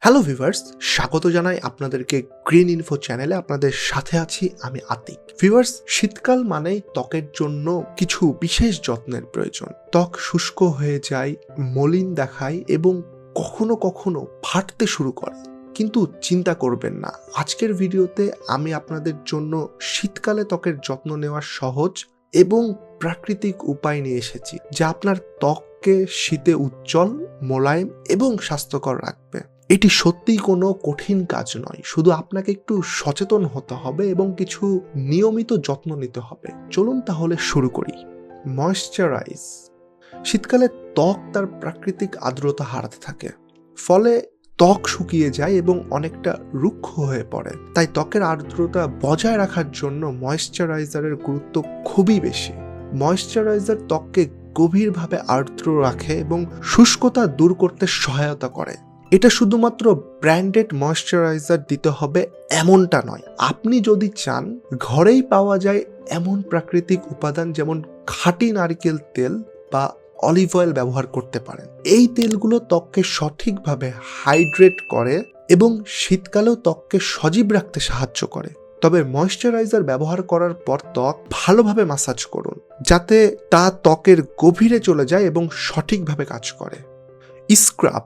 Hello viewers, স্বাগত জানাই আপনাদেরকে গ্রিন ইনফো চ্যানেলে। আপনাদের সাথে আছি আমি আতিক। ভিউয়ার্স, শীতকাল মানেই ত্বকের জন্য কিছু বিশেষ যত্নের প্রয়োজন। ত্বক শুষ্ক হয়ে যায়, মলিন দেখায় এবং কখনো কখনো ফাটতে শুরু করে। কিন্তু চিন্তা করবেন না, আজকের ভিডিওতে আমি আপনাদের জন্য শীতকালে ত্বকের যত্ন নেওয়ার সহজ এবং প্রাকৃতিক উপায় নিয়ে এসেছি, যা আপনার ত্বককে শীতে উজ্জ্বল, মোলায়েম এবং স্বাস্থ্যকর রাখবে। এটি সত্যিই কোনো কঠিন কাজ নয়, শুধু আপনাকে একটু সচেতন হতে হবে এবং কিছু নিয়মিত যত্ন নিতে হবে। চলুন তাহলে শুরু করি। ময়েশ্চারাইজ। শীতকালে ত্বক তার প্রাকৃতিক আর্দ্রতা হারাতে থাকে, ফলে ত্বক শুকিয়ে যায় এবং অনেকটা রুক্ষ হয়ে পড়ে। তাই ত্বকের আর্দ্রতা বজায় রাখার জন্য ময়েশ্চারাইজারের গুরুত্ব খুবই বেশি। ময়েশ্চারাইজার ত্বককে গভীরভাবে আর্দ্র রাখে এবং শুষ্কতা দূর করতে সহায়তা করে। এটা শুধুমাত্র ব্র্যান্ডেড ময়েশ্চারাইজার দিতে হবে এমনটা নয়। আপনি যদি চান, ঘরেই পাওয়া যায় এমন প্রাকৃতিক উপাদান যেমন খাঁটি নারকেল তেল বা অলিভ অয়েল ব্যবহার করতে পারেন। এই তেলগুলো ত্বককে সঠিকভাবে হাইড্রেট করে এবং শীতকালেও ত্বককে সজীব রাখতে সাহায্য করে। তবে ময়েশ্চারাইজার ব্যবহার করার পর ত্বক ভালোভাবে ম্যাসাজ করুন, যাতে তা ত্বকের গভীরে চলে যায় এবং সঠিকভাবে কাজ করে। স্ক্রাব।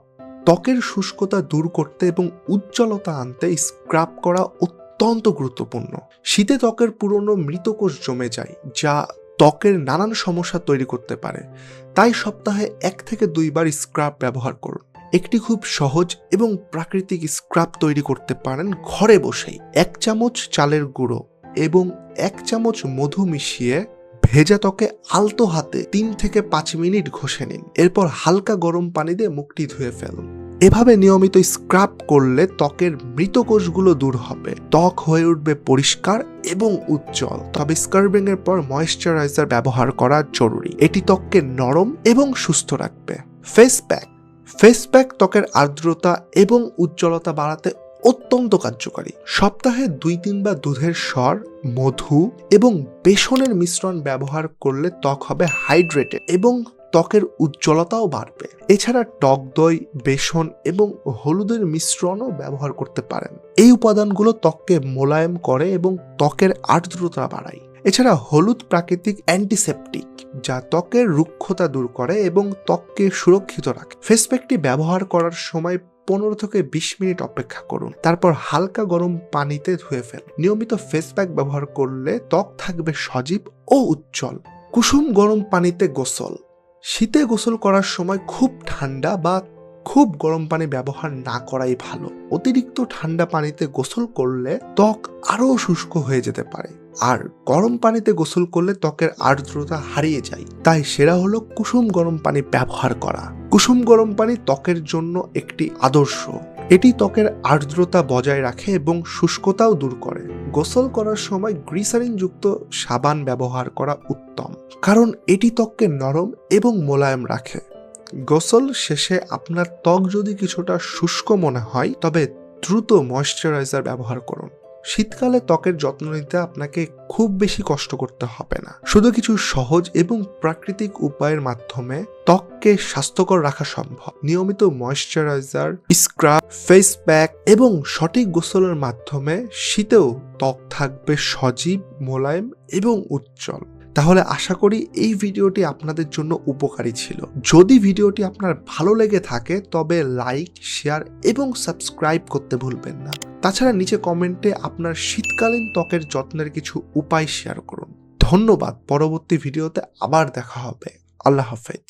ত্বকের শুষ্কতা দূর করতে এবং উজ্জ্বলতা আনতে স্ক্রাব করা অত্যন্ত গুরুত্বপূর্ণ। শীতে ত্বকের পুরনো মৃতকোষ জমে যায়, যা ত্বকের নানান সমস্যা তৈরি করতে পারে। তাই সপ্তাহে 1 থেকে 2 বার স্ক্রাব ব্যবহার করুন। একটি খুব সহজ এবং প্রাকৃতিক স্ক্রাব তৈরি করতে পারেন ঘরে বসেই। 1 চামচ চালের গুঁড়ো এবং 1 চামচ মধু মিশিয়ে ভেজা ত্বকে আলতো হাতে 3 থেকে 5 মিনিট ঘষে নিন। এরপর হালকা গরম পানি দিয়ে মুখটি ধুয়ে ফেলুন। এভাবে নিয়মিত স্ক্রাব করলে ত্বকের মৃত কোষগুলো দূর হবে, ত্বক হয়ে উঠবে পরিষ্কার এবং উজ্জ্বল। তবে স্ক্রাবিং এর পর ময়েশ্চারাইজার ব্যবহার করা জরুরি। এটি ত্বককে নরম এবং সুস্থ রাখবে। Face pack. ফেস প্যাক ত্বকের আর্দ্রতা এবং উজ্জ্বলতা বাড়াতে অত্যন্ত কার্যকারী। সপ্তাহে 2-3 বার দুধের স্বর, মধু এবং বেসনের মিশ্রণ ব্যবহার করলে ত্বক হবে হাইড্রেটেড এবং ত্বকের উজ্জ্বলতাও বাড়বে। এছাড়া টক দই, বেসন এবং হলুদের মিশ্রণও ব্যবহার করতে পারেন। এই উপাদানগুলো ত্বককে মোলায়েম করে এবং ত্বকের আর্দ্রতা বাড়ায়। এছাড়া হলুদ প্রাকৃতিক অ্যান্টিসেপটিক, যা ত্বকের রুক্ষতা দূর করে এবং ত্বককে সুরক্ষিত রাখে। ফেস প্যাকটি ব্যবহার করার সময় 15 থেকে 20 মিনিট অপেক্ষা করুন, তারপর হালকা গরম পানিতে ধুয়ে ফেলুন। নিয়মিত ফেস প্যাক ব্যবহার করলে ত্বক থাকবে সজীব ও উজ্জ্বল। কুসুম গরম পানিতে গোসল। শীতে গোসল করার সময় খুব ঠান্ডা বা খুব গরম পানি ব্যবহার না করাই ভালো। অতিরিক্ত ঠান্ডা পানিতে গোসল করলে ত্বক আরও শুষ্ক হয়ে যেতে পারে, আর গরম পানিতে গোসল করলে ত্বকের আর্দ্রতা হারিয়ে যায়। তাই সেরা হলো কুসুম গরম পানি ব্যবহার করা। কুসুম গরম পানি ত্বকের জন্য একটি আদর্শ। এটি ত্বকের আর্দ্রতা বজায় রাখে এবং শুষ্কতাও দূর করে। গোসল করার সময় গ্লিসারিন যুক্ত সাবান ব্যবহার করা উত্তম, কারণ এটি ত্বককে নরম এবং মোলায়েম রাখে। গোসল শেষে আপনার ত্বক যদি কিছুটা শুষ্ক মনে হয়, তবে দ্রুত ময়েশ্চারাইজার ব্যবহার করুন। শীতকালে ত্বকের যত্ন নিতে আপনাকে খুব বেশি কষ্ট করতে হবে না। শুধু কিছু সহজ এবং প্রাকৃতিক উপায়ের মাধ্যমে ত্বককে স্বাস্থ্যকর রাখা সম্ভব। নিয়মিত ময়েশ্চারাইজার, স্ক্রাব, ফেস প্যাক এবং সঠিক গোসলের মাধ্যমে শীতেও ত্বক থাকবে সজীব, মোলায়েম এবং উজ্জ্বল। তাহলে আশা করি এই ভিডিওটি আপনাদের জন্য উপকারী ছিল। যদি ভিডিওটি আপনার ভালো লেগে থাকে, তবে লাইক, শেয়ার এবং সাবস্ক্রাইব করতে ভুলবেন না। তাছাড়া নিচে কমেন্টে আপনার শীতকালীন ত্বকের যত্নের কিছু উপায় শেয়ার করুন। ধন্যবাদ। পরবর্তী ভিডিওতে আবার দেখা হবে। আল্লাহ হাফেজ।